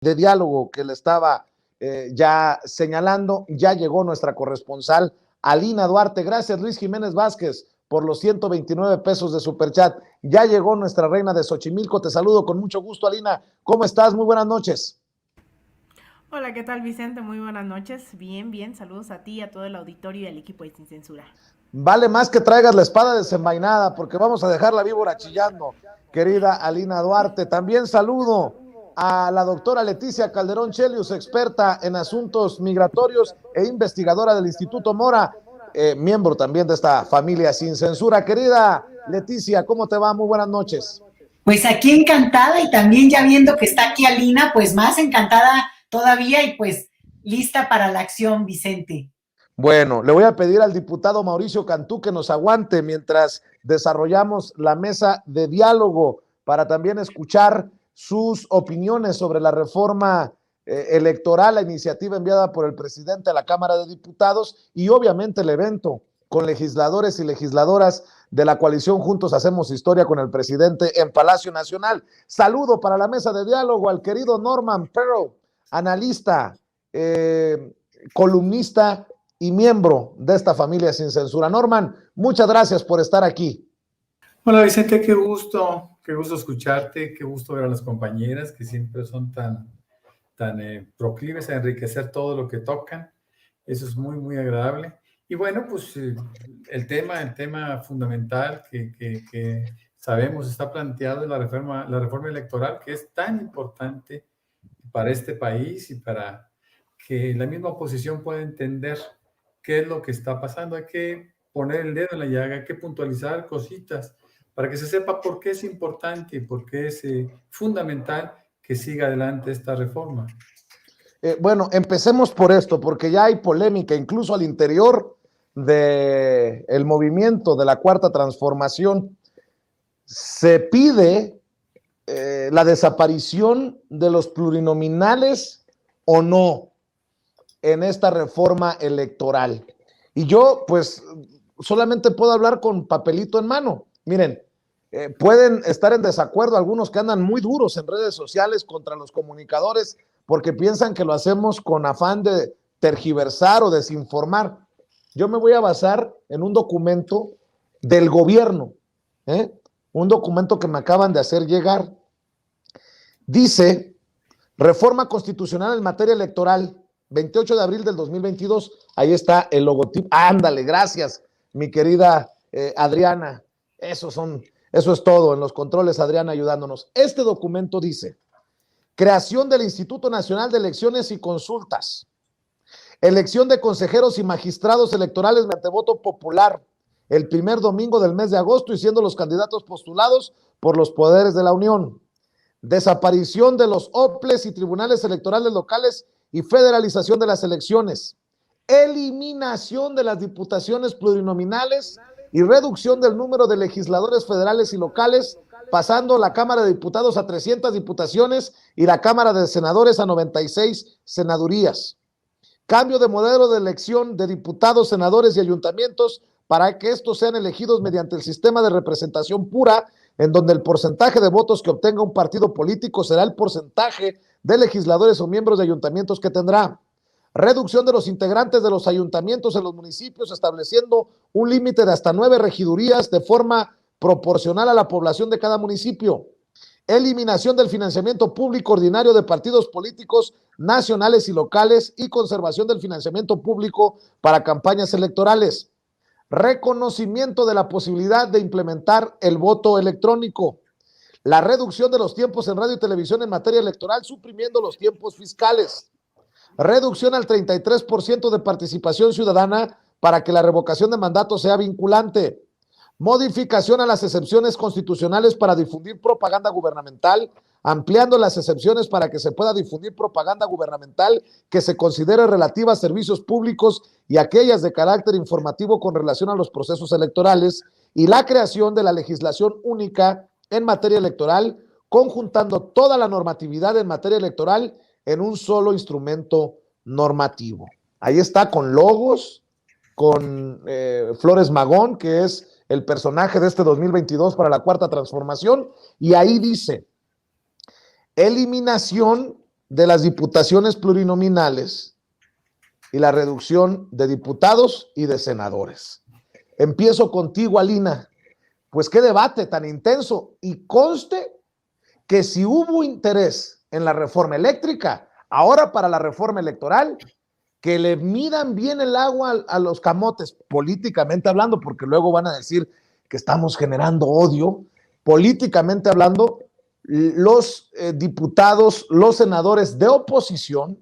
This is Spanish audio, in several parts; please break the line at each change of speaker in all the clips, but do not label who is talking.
de diálogo que le estaba ya señalando. Ya llegó nuestra corresponsal Alina Duarte. Gracias, Luis Jiménez Vázquez, por los 129 pesos de superchat. Ya llegó nuestra reina de Xochimilco. Te saludo con mucho gusto, Alina. ¿Cómo estás? Muy buenas noches.
Hola, ¿qué tal, Vicente? Muy buenas noches. Bien, bien. Saludos a ti, a todo el auditorio y al equipo de Sin Censura.
Vale más que traigas la espada desenvainada, porque vamos a dejar la víbora chillando, querida Alina Duarte. También saludo a la doctora Leticia Calderón Chelius, experta en asuntos migratorios e investigadora del Instituto Mora, miembro también de esta familia Sin Censura. Querida Leticia, ¿cómo te va? Muy buenas noches.
Pues aquí encantada y también ya viendo que está aquí Alina, pues más encantada todavía y pues lista para la acción, Vicente.
Bueno, le voy a pedir al diputado Mauricio Cantú que nos aguante mientras desarrollamos la mesa de diálogo para también escuchar sus opiniones sobre la reforma electoral, la iniciativa enviada por el presidente a la Cámara de Diputados y obviamente el evento con legisladores y legisladoras de la coalición Juntos Hacemos Historia con el presidente en Palacio Nacional. Saludo para la mesa de diálogo al querido Norman Pearl, analista, columnista y miembro de esta familia Sin Censura. Norman, muchas gracias por estar aquí.
Hola Vicente, qué gusto escucharte, qué gusto ver a las compañeras que siempre son tan proclives a enriquecer todo lo que tocan. Eso es muy, muy agradable. Y bueno, pues el tema fundamental que sabemos está planteado en la reforma electoral, que es tan importante para este país y para que la misma oposición pueda entender qué es lo que está pasando. Hay que poner el dedo en la llaga, hay que puntualizar cositas para que se sepa por qué es importante y por qué es fundamental que siga adelante esta reforma.
Bueno, empecemos por esto, porque ya hay polémica, incluso al interior del movimiento de la Cuarta Transformación. Se pide la desaparición de los plurinominales o no en esta reforma electoral. Y yo, pues, solamente puedo hablar con papelito en mano. Miren, pueden estar en desacuerdo algunos que andan muy duros en redes sociales contra los comunicadores porque piensan que lo hacemos con afán de tergiversar o desinformar. Yo me voy a basar en un documento del gobierno, un documento que me acaban de hacer llegar. Dice, reforma constitucional en materia electoral, 28 de abril del 2022. Ahí está el logotipo. Ándale, gracias, mi querida Adriana. Eso es todo en los controles, Adriana, ayudándonos. Este documento dice, creación del Instituto Nacional de Elecciones y Consultas, elección de consejeros y magistrados electorales mediante voto popular, el primer domingo del mes de agosto y siendo los candidatos postulados por los poderes de la Unión, desaparición de los OPLES y tribunales electorales locales y federalización de las elecciones, eliminación de las diputaciones plurinominales y reducción del número de legisladores federales y locales, pasando la Cámara de Diputados a 300 diputaciones y la Cámara de Senadores a 96 senadurías. Cambio de modelo de elección de diputados, senadores y ayuntamientos para que estos sean elegidos mediante el sistema de representación pura, en donde el porcentaje de votos que obtenga un partido político será el porcentaje de legisladores o miembros de ayuntamientos que tendrá. Reducción de los integrantes de los ayuntamientos en los municipios, estableciendo un límite de hasta 9 regidurías de forma proporcional a la población de cada municipio. Eliminación del financiamiento público ordinario de partidos políticos nacionales y locales y conservación del financiamiento público para campañas electorales. Reconocimiento de la posibilidad de implementar el voto electrónico. La reducción de los tiempos en radio y televisión en materia electoral, suprimiendo los tiempos fiscales. Reducción al 33% de participación ciudadana para que la revocación de mandato sea vinculante. Modificación a las excepciones constitucionales para difundir propaganda gubernamental, ampliando las excepciones para que se pueda difundir propaganda gubernamental que se considere relativa a servicios públicos y aquellas de carácter informativo con relación a los procesos electorales, y la creación de la legislación única en materia electoral, conjuntando toda la normatividad en materia electoral en un solo instrumento normativo. Ahí está, con logos, con Flores Magón, que es el personaje de este 2022 para la Cuarta Transformación, y ahí dice, eliminación de las diputaciones plurinominales y la reducción de diputados y de senadores. Empiezo contigo, Alina. Pues qué debate tan intenso, y conste que si hubo interés en la reforma eléctrica, ahora para la reforma electoral, que le midan bien el agua a los camotes, políticamente hablando, porque luego van a decir que estamos generando odio. Políticamente hablando, los diputados, los senadores de oposición,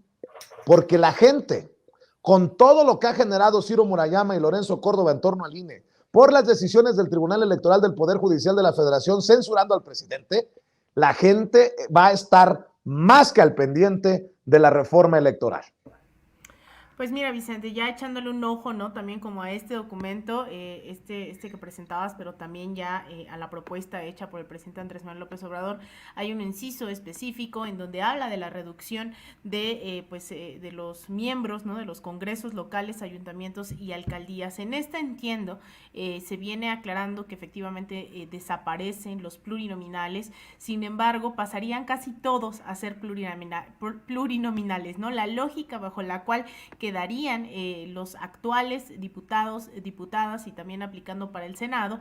porque la gente, con todo lo que ha generado Ciro Murayama y Lorenzo Córdoba en torno al INE, por las decisiones del Tribunal Electoral del Poder Judicial de la Federación censurando al presidente, la gente va a estar más que al pendiente de la reforma electoral.
Pues mira, Vicente, ya echándole un ojo, ¿no? También como a este documento, este que presentabas, pero también ya a la propuesta hecha por el presidente Andrés Manuel López Obrador, hay un inciso específico en donde habla de la reducción de los miembros, ¿no? De los congresos locales, ayuntamientos y alcaldías. En esta entiendo, se viene aclarando que efectivamente desaparecen los plurinominales, sin embargo, pasarían casi todos a ser plurinominales, ¿no? La lógica bajo la cual quedarían los actuales diputados, diputadas y también aplicando para el Senado,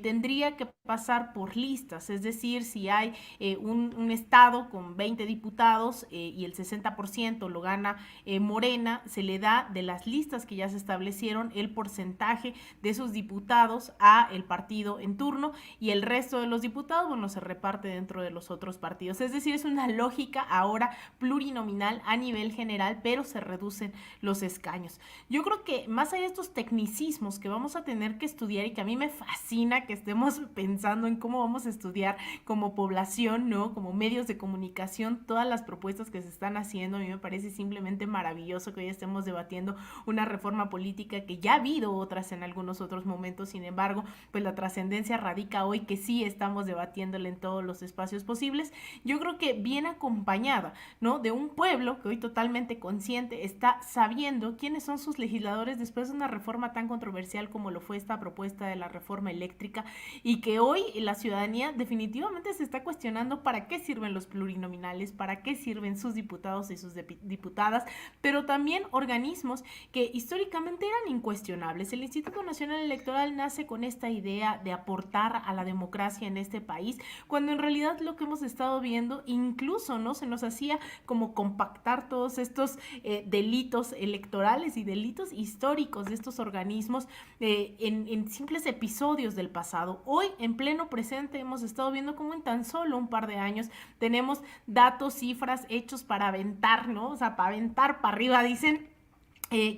tendría que pasar por listas, es decir, si hay un estado con 20 diputados y el 60% lo gana Morena, se le da de las listas que ya se establecieron el porcentaje de esos diputados a el partido en turno, y el resto de los diputados, bueno, se reparte dentro de los otros partidos. Es decir, es una lógica ahora plurinominal a nivel general, pero se reducen los escaños. Yo creo que más allá de estos tecnicismos que vamos a tener que estudiar, y que a mí me fascina que estemos pensando en cómo vamos a estudiar como población, ¿no? Como medios de comunicación, todas las propuestas que se están haciendo, a mí me parece simplemente maravilloso que hoy estemos debatiendo una reforma política que ya ha habido otras en algunos otros momentos. Sin embargo, pues la trascendencia radica hoy que sí estamos debatiéndola en todos los espacios posibles. Yo creo que bien acompañada, ¿no? De un pueblo que hoy totalmente consciente está sabiendo quiénes son sus legisladores después de una reforma tan controversial como lo fue esta propuesta de la reforma eléctrica, y que hoy la ciudadanía definitivamente se está cuestionando para qué sirven los plurinominales, para qué sirven sus diputados y sus diputadas, pero también organismos que históricamente eran incuestionables. El Instituto Nacional Electoral nace con esta idea de aportar a la democracia en este país, cuando en realidad lo que hemos estado viendo, incluso no se nos hacía como compactar todos estos delitos electorales y delitos históricos de estos organismos en simples episodios del pasado. Hoy, en pleno presente, hemos estado viendo cómo en tan solo un par de años tenemos datos, cifras, hechos para aventar, ¿no? O sea, para aventar para arriba, dicen,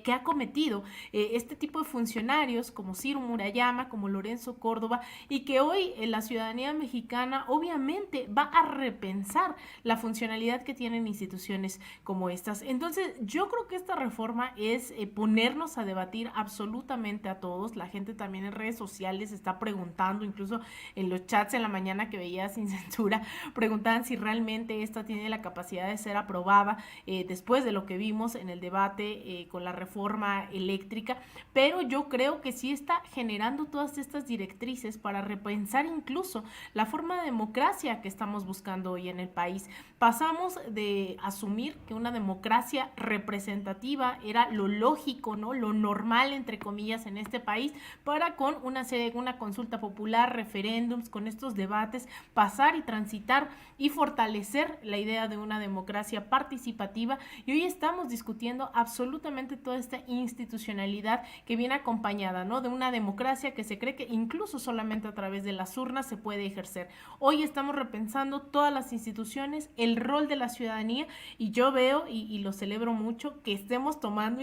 que ha cometido este tipo de funcionarios como Ciro Murayama, como Lorenzo Córdoba, y que hoy la ciudadanía mexicana obviamente va a repensar la funcionalidad que tienen instituciones como estas. Entonces, yo creo que esta reforma es ponernos a debatir absolutamente a todos. La gente también en redes sociales está preguntando, incluso en los chats en la mañana que veía Sin Censura, preguntaban si realmente esta tiene la capacidad de ser aprobada después de lo que vimos en el debate con la reforma eléctrica, pero yo creo que sí está generando todas estas directrices para repensar incluso la forma de democracia que estamos buscando hoy en el país. Pasamos de asumir que una democracia representativa era lo lógico, ¿no? Lo normal, entre comillas, en este país, para con una consulta popular, referéndums, con estos debates, pasar y transitar y fortalecer la idea de una democracia participativa, y hoy estamos discutiendo absolutamente toda esta institucionalidad que viene acompañada, ¿no? De una democracia que se cree que incluso solamente a través de las urnas se puede ejercer. Hoy estamos repensando todas las instituciones, el rol de la ciudadanía, y yo veo y lo celebro mucho que estemos tomando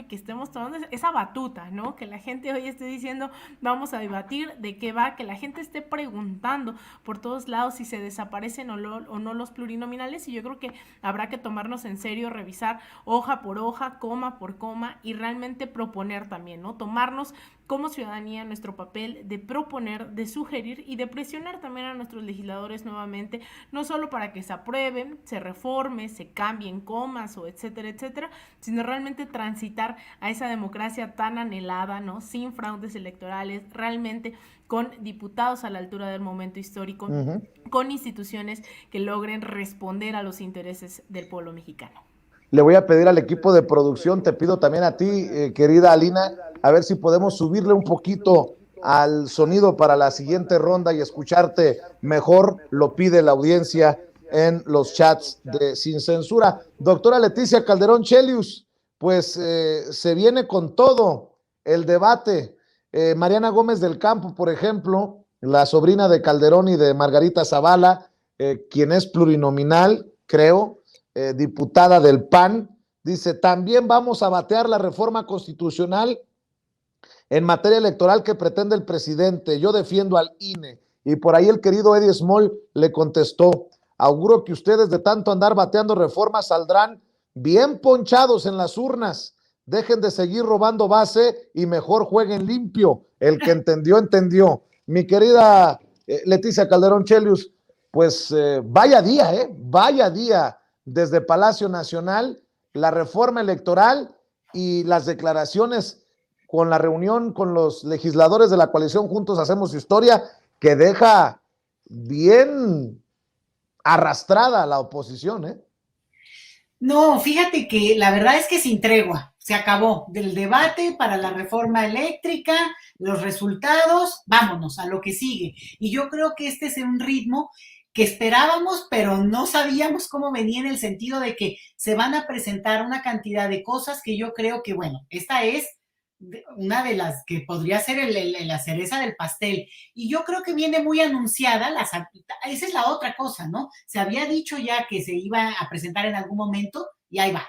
esa batuta, ¿no? Que la gente hoy esté diciendo vamos a debatir de qué va, que la gente esté preguntando por todos lados si se desaparecen o no los plurinominales, y yo creo que habrá que tomarnos en serio, revisar hoja por hoja, coma por coma, y realmente proponer también, ¿no? Tomarnos como ciudadanía nuestro papel de proponer, de sugerir y de presionar también a nuestros legisladores nuevamente, no solo para que se aprueben, se reforme, se cambien comas o etcétera, etcétera, sino realmente transitar a esa democracia tan anhelada, ¿no? Sin fraudes electorales, realmente con diputados a la altura del momento histórico, con instituciones que logren responder a los intereses del pueblo mexicano.
Le voy a pedir al equipo de producción, te pido también a ti, querida Alina, a ver si podemos subirle un poquito al sonido para la siguiente ronda y escucharte mejor, lo pide la audiencia en los chats de Sin Censura. Doctora Leticia Calderón Chelius, pues se viene con todo el debate. Mariana Gómez del Campo, por ejemplo, la sobrina de Calderón y de Margarita Zavala, quien es plurinominal, creo, diputada del PAN, dice, también vamos a batear la reforma constitucional en materia electoral que pretende el presidente. Yo defiendo al INE. Y por ahí el querido Eddie Small le contestó, auguro que ustedes de tanto andar bateando reformas saldrán bien ponchados en las urnas. Dejen de seguir robando base y mejor jueguen limpio. El que entendió, entendió. Mi querida Leticia Calderón Chelius, pues vaya día desde Palacio Nacional, la reforma electoral y las declaraciones con la reunión con los legisladores de la coalición Juntos Hacemos Historia, que deja bien arrastrada a la oposición, ¿eh?
No, fíjate que la verdad es que sin tregua, se acabó del debate para la reforma eléctrica, los resultados, vámonos a lo que sigue. Y yo creo que este es un ritmo que esperábamos, pero no sabíamos cómo venía, en el sentido de que se van a presentar una cantidad de cosas que yo creo que, bueno, esta es una de las que podría ser la cereza del pastel. Y yo creo que viene muy anunciada, esa es la otra cosa, ¿no? Se había dicho ya que se iba a presentar en algún momento y ahí va.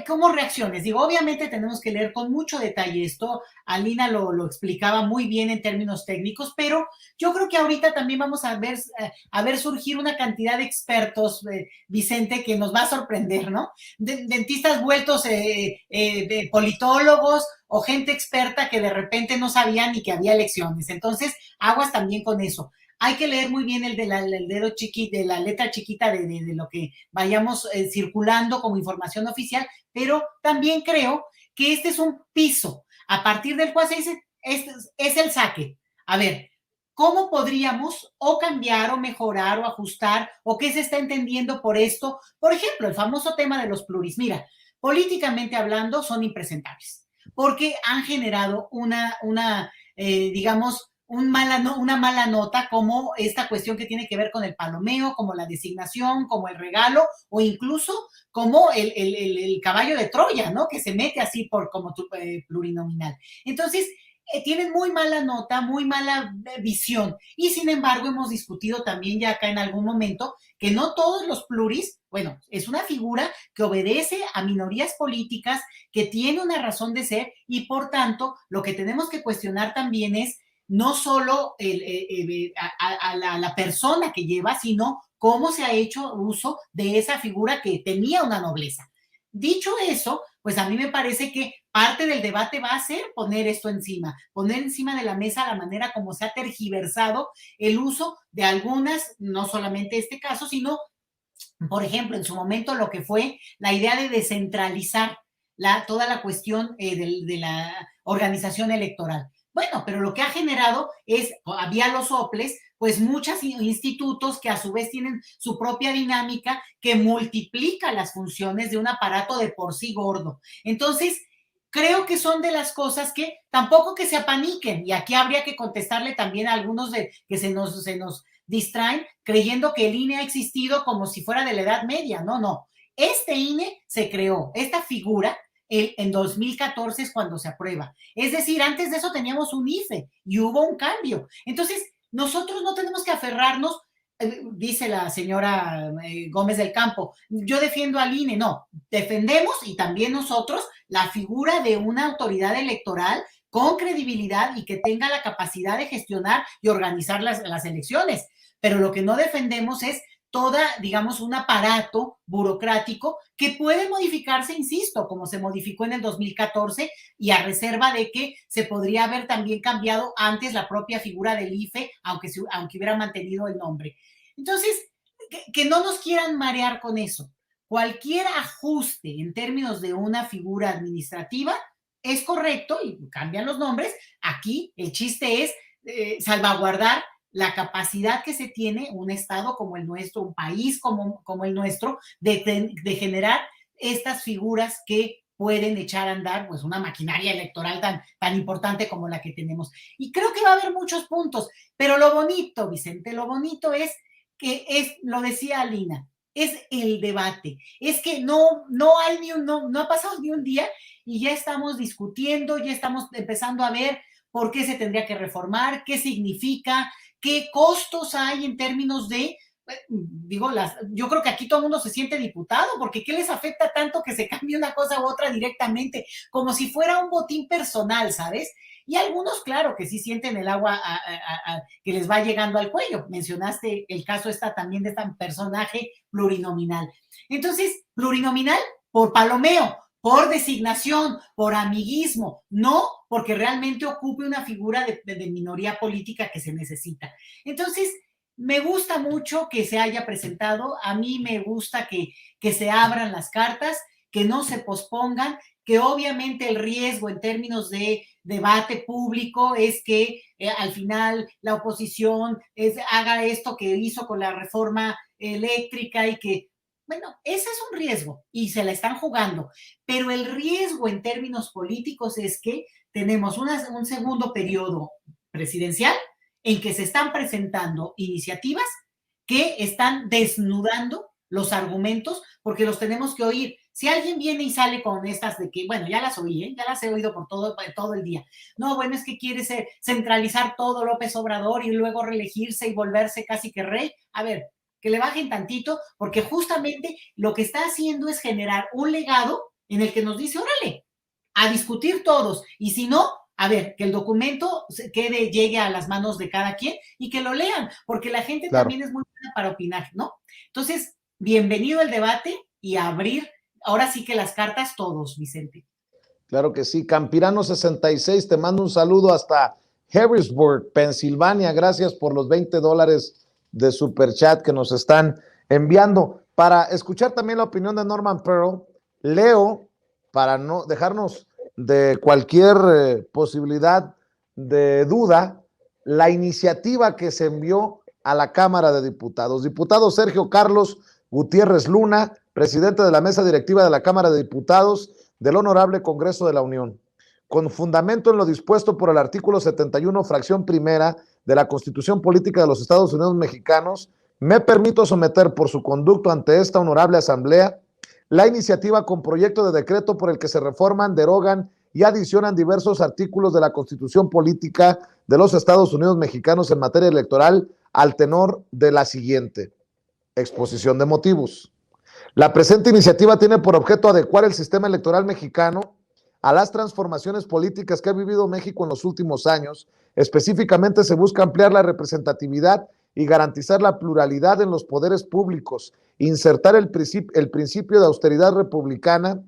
¿Cómo reacciones? Digo, obviamente tenemos que leer con mucho detalle esto. Alina lo explicaba muy bien en términos técnicos, pero yo creo que ahorita también vamos a ver surgir una cantidad de expertos, Vicente, que nos va a sorprender, ¿no? Dentistas vueltos de politólogos o gente experta que de repente no sabían ni que había elecciones. Entonces, aguas también con eso. Hay que leer muy bien el dedo chiquito, de la letra chiquita de lo que vayamos circulando como información oficial, pero también creo que este es un piso a partir del cual se dice, este es el saque. A ver, ¿cómo podríamos o cambiar o mejorar o ajustar o qué se está entendiendo por esto? Por ejemplo, el famoso tema de los pluris. Mira, políticamente hablando son impresentables porque han generado digamos, una mala nota, como esta cuestión que tiene que ver con el palomeo, como la designación, como el regalo, o incluso como el caballo de Troya, ¿no? Que se mete así como plurinominal. Entonces, tienen muy mala nota, muy mala visión, y sin embargo hemos discutido también ya acá en algún momento que no todos los pluris, bueno, es una figura que obedece a minorías políticas, que tiene una razón de ser, y por tanto lo que tenemos que cuestionar también es no solo a la persona que lleva, sino cómo se ha hecho uso de esa figura que tenía una nobleza. Dicho eso, pues a mí me parece que parte del debate va a ser poner esto encima, poner encima de la mesa la manera como se ha tergiversado el uso de algunas, no solamente este caso, sino, por ejemplo, en su momento lo que fue la idea de descentralizar toda la cuestión de la organización electoral. Bueno, pero lo que ha generado es, había los soples, pues muchos institutos que a su vez tienen su propia dinámica que multiplica las funciones de un aparato de por sí gordo. Entonces, creo que son de las cosas que tampoco que se apaniquen, y aquí habría que contestarle también a algunos que se nos distraen creyendo que el INE ha existido como si fuera de la Edad Media. No. Este INE se creó, esta figura, en 2014 es cuando se aprueba. Es decir, antes de eso teníamos un IFE y hubo un cambio. Entonces, nosotros no tenemos que aferrarnos, dice la señora Gómez del Campo, yo defiendo al INE. No, defendemos, y también nosotros, la figura de una autoridad electoral con credibilidad y que tenga la capacidad de gestionar y organizar las elecciones. Pero lo que no defendemos es toda, digamos, un aparato burocrático que puede modificarse, insisto, como se modificó en el 2014 y a reserva de que se podría haber también cambiado antes la propia figura del IFE, aunque hubiera mantenido el nombre. Entonces, que no nos quieran marear con eso. Cualquier ajuste en términos de una figura administrativa es correcto y cambian los nombres. Aquí el chiste es salvaguardar la capacidad que se tiene un Estado como el nuestro, un país como el nuestro, de generar estas figuras que pueden echar a andar pues una maquinaria electoral tan importante como la que tenemos. Y creo que va a haber muchos puntos, pero lo bonito, Vicente, lo bonito es que lo decía Alina, es el debate, es que no ha pasado ni un día y ya estamos discutiendo, ya estamos empezando a ver por qué se tendría que reformar, qué significa, qué costos hay en términos de, yo creo que aquí todo el mundo se siente diputado, porque ¿qué les afecta tanto que se cambie una cosa u otra directamente? Como si fuera un botín personal, ¿sabes? Y algunos, claro, que sí sienten el agua que les va llegando al cuello. Mencionaste el caso también de este personaje plurinominal. Entonces, plurinominal por palomeo, por designación, por amiguismo, no porque realmente ocupe una figura de minoría política que se necesita. Entonces, me gusta mucho que se haya presentado, a mí me gusta que se abran las cartas, que no se pospongan, que obviamente el riesgo en términos de debate público es que al final la oposición haga esto que hizo con la reforma eléctrica y que, bueno, ese es un riesgo y se la están jugando, pero el riesgo en términos políticos es que tenemos un segundo periodo presidencial en que se están presentando iniciativas que están desnudando los argumentos porque los tenemos que oír. Si alguien viene y sale con estas de que, bueno, ya las oí, ya las he oído por todo el día. No, bueno, es que quiere centralizar todo López Obrador y luego reelegirse y volverse casi que rey. A ver, que le bajen tantito, porque justamente lo que está haciendo es generar un legado en el que nos dice, órale, a discutir todos. Y si no, a ver, que el documento llegue a las manos de cada quien y que lo lean, porque la gente también es muy buena para opinar, ¿no? Entonces, bienvenido al debate y a abrir ahora sí que las cartas todos, Vicente.
Claro que sí. Campirano 66, te mando un saludo hasta Harrisburg, Pensilvania. Gracias por los $20 de superchat que nos están enviando. Para escuchar también la opinión de Norman Pearl, leo, para no dejarnos de cualquier posibilidad de duda, la iniciativa que se envió a la Cámara de Diputados. Diputado Sergio Carlos Gutiérrez Luna, presidente de la mesa directiva de la Cámara de Diputados del Honorable Congreso de la Unión. Con fundamento en lo dispuesto por el artículo 71, fracción primera de la Constitución Política de los Estados Unidos Mexicanos, me permito someter por su conducto ante esta honorable asamblea la iniciativa con proyecto de decreto por el que se reforman, derogan y adicionan diversos artículos de la Constitución Política de los Estados Unidos Mexicanos en materia electoral al tenor de la siguiente exposición de motivos. La presente iniciativa tiene por objeto adecuar el sistema electoral mexicano a las transformaciones políticas que ha vivido México en los últimos años. Específicamente se busca ampliar la representatividad y garantizar la pluralidad en los poderes públicos, insertar el principio de austeridad republicana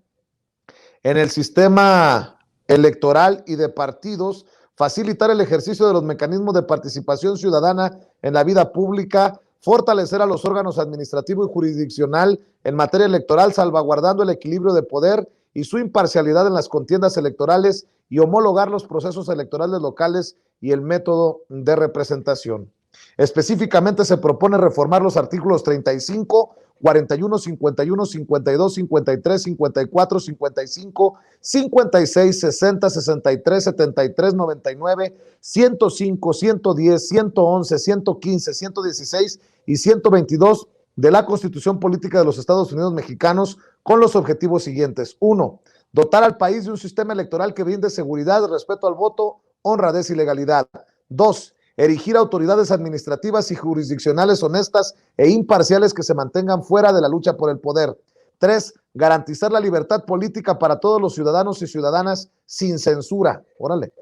en el sistema electoral y de partidos, facilitar el ejercicio de los mecanismos de participación ciudadana en la vida pública, fortalecer a los órganos administrativo y jurisdiccional en materia electoral, salvaguardando el equilibrio de poder y su imparcialidad en las contiendas electorales y homologar los procesos electorales locales y el método de representación. Específicamente se propone reformar los artículos 35, 41, 51, 52, 53, 54, 55, 56, 60, 63, 73, 99, 105, 110, 111, 115, 116 y 122 de la Constitución Política de los Estados Unidos Mexicanos con los objetivos siguientes. 1. Dotar al país de un sistema electoral que brinde seguridad, respeto al voto, honradez y legalidad. 2. Erigir autoridades administrativas y jurisdiccionales honestas e imparciales que se mantengan fuera de la lucha por el poder. 3. Garantizar la libertad política para todos los ciudadanos y ciudadanas sin censura. Órale.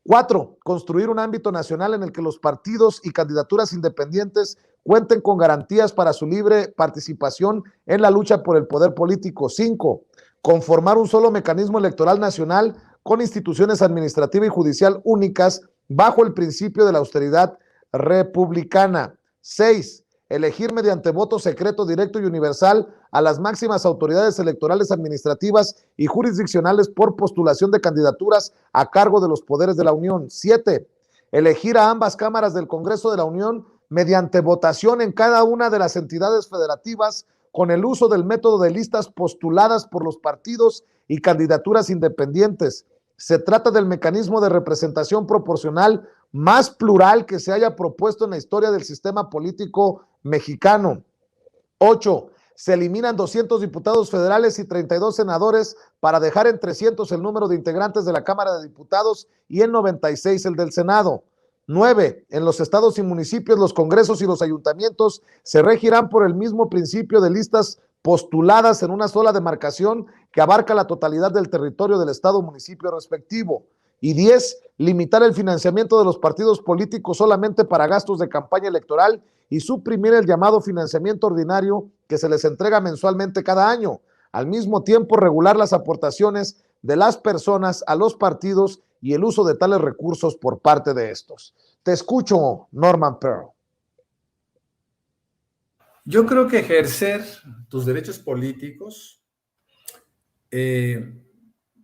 4. Construir un ámbito nacional en el que los partidos y candidaturas independientes cuenten con garantías para su libre participación en la lucha por el poder político. 5. Conformar un solo mecanismo electoral nacional con instituciones administrativa y judicial únicas bajo el principio de la austeridad republicana. 6. Elegir mediante voto secreto, directo y universal a las máximas autoridades electorales, administrativas y jurisdiccionales por postulación de candidaturas a cargo de los poderes de la Unión. 7. Elegir a ambas cámaras del Congreso de la Unión mediante votación en cada una de las entidades federativas con el uso del método de listas postuladas por los partidos y candidaturas independientes. Se trata del mecanismo de representación proporcional más plural que se haya propuesto en la historia del sistema político mexicano. 8. Se eliminan 200 diputados federales y 32 senadores para dejar en 300 el número de integrantes de la Cámara de Diputados y en 96 el del Senado. 9. En los estados y municipios, los congresos y los ayuntamientos se regirán por el mismo principio de listas postuladas en una sola demarcación que abarca la totalidad del territorio del estado o municipio respectivo. Y 10. Limitar el financiamiento de los partidos políticos solamente para gastos de campaña electoral y suprimir el llamado financiamiento ordinario que se les entrega mensualmente cada año. Al mismo tiempo, regular las aportaciones de las personas a los partidos y el uso de tales recursos por parte de estos. Te escucho, Norman Pearl.
Yo creo que ejercer tus derechos políticos debe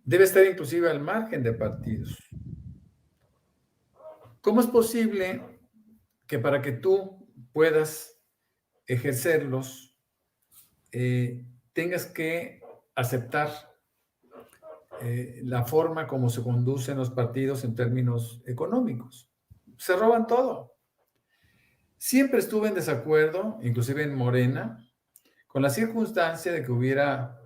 estar inclusive al margen de partidos. ¿Cómo es posible que para que tú puedas ejercerlos tengas que aceptar la forma como se conducen los partidos en términos económicos? Se roban todo. Siempre estuve en desacuerdo, inclusive en Morena, con la circunstancia de que hubiera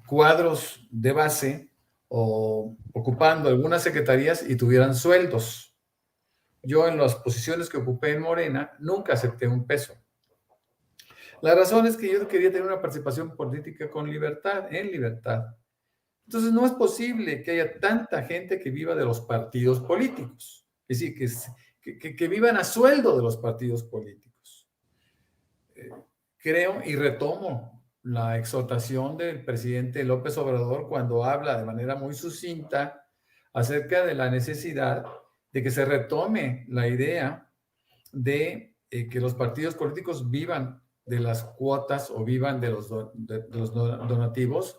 cuadros de base o ocupando algunas secretarías y tuvieran sueldos. Yo en las posiciones que ocupé en Morena nunca acepté un peso. La razón es que yo quería tener una participación política con libertad, en libertad. Entonces no es posible que haya tanta gente que viva de los partidos políticos, es decir, que vivan a sueldo de los partidos políticos. Creo y retomo la exhortación del presidente López Obrador cuando habla de manera muy sucinta acerca de la necesidad de que se retome la idea de que los partidos políticos vivan de las cuotas o vivan de los donativos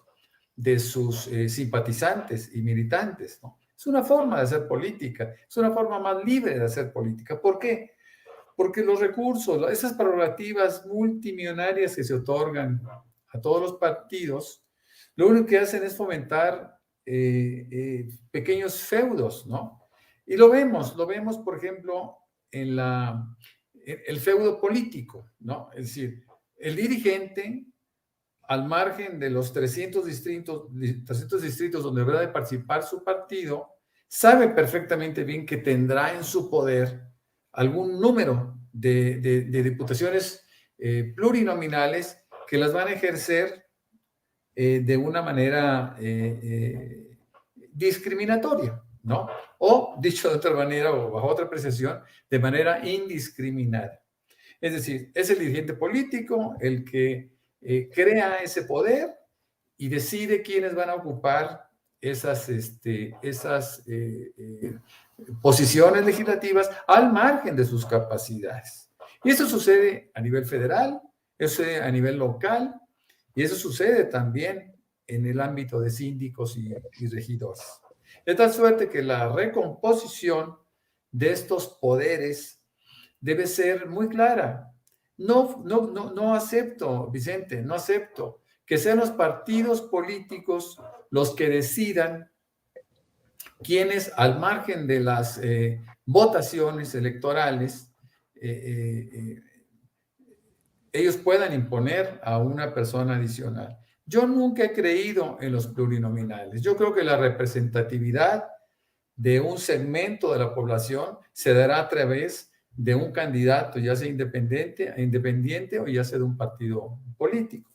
de sus simpatizantes y militantes, ¿no? Es una forma de hacer política, es una forma más libre de hacer política. ¿Por qué? Porque los recursos, esas prerrogativas multimillonarias que se otorgan a todos los partidos, lo único que hacen es fomentar pequeños feudos, ¿no? Y lo vemos, por ejemplo, en el feudo político, ¿no? Es decir, el dirigente, al margen de los 300 distritos donde deberá de participar su partido, sabe perfectamente bien que tendrá en su poder algún número de diputaciones plurinominales que las van a ejercer de una manera discriminatoria, ¿no? O, dicho de otra manera, o bajo otra apreciación, de manera indiscriminada. Es decir, es el dirigente político el que crea ese poder y decide quiénes van a ocupar esas posiciones legislativas al margen de sus capacidades. Y eso sucede a nivel federal, eso sucede a nivel local, y eso sucede también en el ámbito de síndicos y regidores. De tal suerte que la recomposición de estos poderes debe ser muy clara. No acepto, Vicente, no acepto que sean los partidos políticos los que decidan quiénes, al margen de las votaciones electorales, ellos puedan imponer a una persona adicional. Yo nunca he creído en los plurinominales. Yo creo que la representatividad de un segmento de la población se dará a través de un candidato, ya sea independiente o ya sea de un partido político.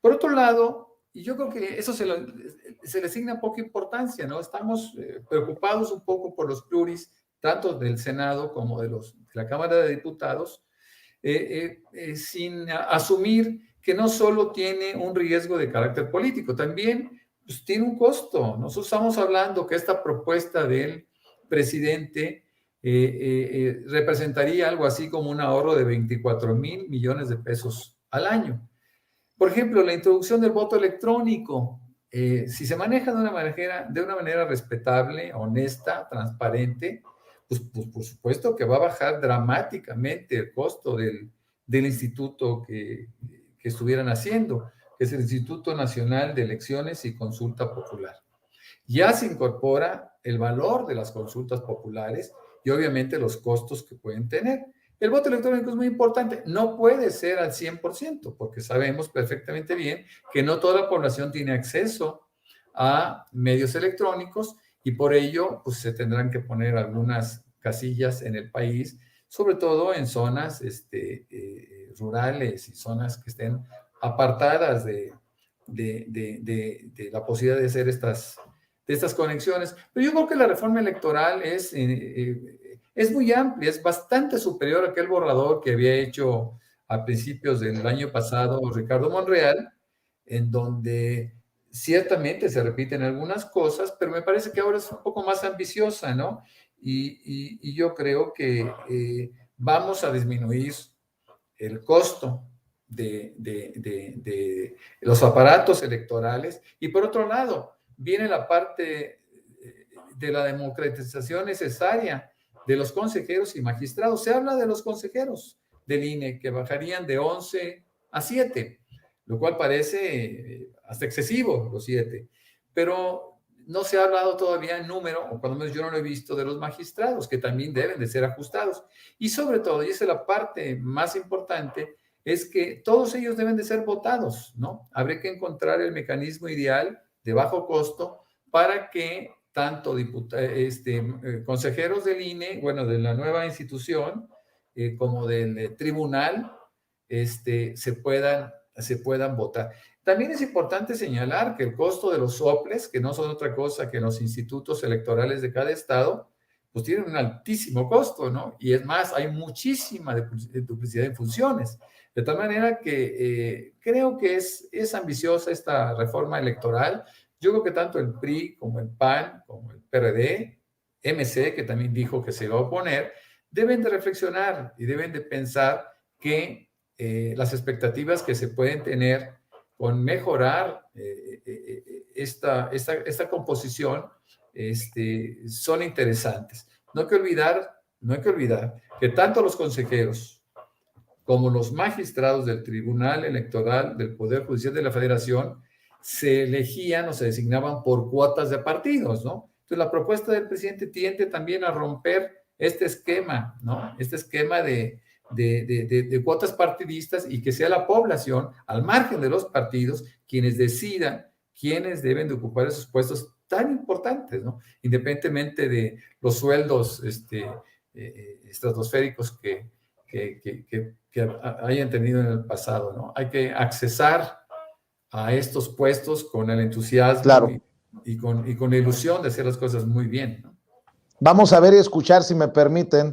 Por otro lado, y yo creo que eso se le asigna poca importancia, ¿no? Estamos preocupados un poco por los pluris tanto del Senado como de la Cámara de Diputados, sin asumir que no solo tiene un riesgo de carácter político, también pues, tiene un costo. Nosotros estamos hablando que esta propuesta del presidente representaría algo así como un ahorro de 24,000 millones de pesos al año. Por ejemplo, la introducción del voto electrónico, si se maneja de una manera respetable, honesta, transparente, pues por supuesto que va a bajar dramáticamente el costo del instituto que estuvieran haciendo, que es el Instituto Nacional de Elecciones y Consulta Popular. Ya se incorpora el valor de las consultas populares y obviamente los costos que pueden tener. El voto electrónico es muy importante, no puede ser al 100%, porque sabemos perfectamente bien que no toda la población tiene acceso a medios electrónicos y por ello pues, se tendrán que poner algunas casillas en el país, sobre todo en zonas rurales y zonas que estén apartadas de la posibilidad de hacer estas conexiones. Pero yo creo que la reforma electoral es muy amplia, es bastante superior a aquel borrador que había hecho a principios del año pasado Ricardo Monreal, en donde ciertamente se repiten algunas cosas, pero me parece que ahora es un poco más ambiciosa, ¿no? Y yo creo que vamos a disminuir el costo de los aparatos electorales. Y por otro lado, viene la parte de la democratización necesaria de los consejeros y magistrados. Se habla de los consejeros del INE que bajarían de 11 a 7, lo cual parece hasta excesivo, los 7. Pero no se ha hablado todavía en número, o cuando menos yo no lo he visto, de los magistrados, que también deben de ser ajustados. Y sobre todo, y esa es la parte más importante, es que todos ellos deben de ser votados, ¿no? Habría que encontrar el mecanismo ideal de bajo costo para que tanto consejeros del INE, bueno, de la nueva institución, como del tribunal, se puedan votar. También es importante señalar que el costo de los soples, que no son otra cosa que los institutos electorales de cada estado, pues tienen un altísimo costo, ¿no? Y es más, hay muchísima duplicidad de funciones. De tal manera que creo que es ambiciosa esta reforma electoral. Yo creo que tanto el PRI como el PAN, como el PRD, MC, que también dijo que se iba a oponer, deben de reflexionar y deben de pensar que las expectativas que se pueden tener con mejorar esta composición son interesantes. No hay que olvidar que tanto los consejeros como los magistrados del Tribunal Electoral del Poder Judicial de la Federación se elegían o se designaban por cuotas de partidos, ¿no? Entonces, la propuesta del presidente tiende también a romper este esquema, ¿no? Este esquema de cuotas partidistas y que sea la población, al margen de los partidos, quienes decidan quiénes deben de ocupar esos puestos tan importantes, ¿no? Independientemente de los sueldos estratosféricos que hayan tenido en el pasado, ¿no? Hay que accesar a estos puestos con el entusiasmo, claro, y con la ilusión de hacer las cosas muy bien, ¿no?
Vamos a ver y escuchar, si me permiten,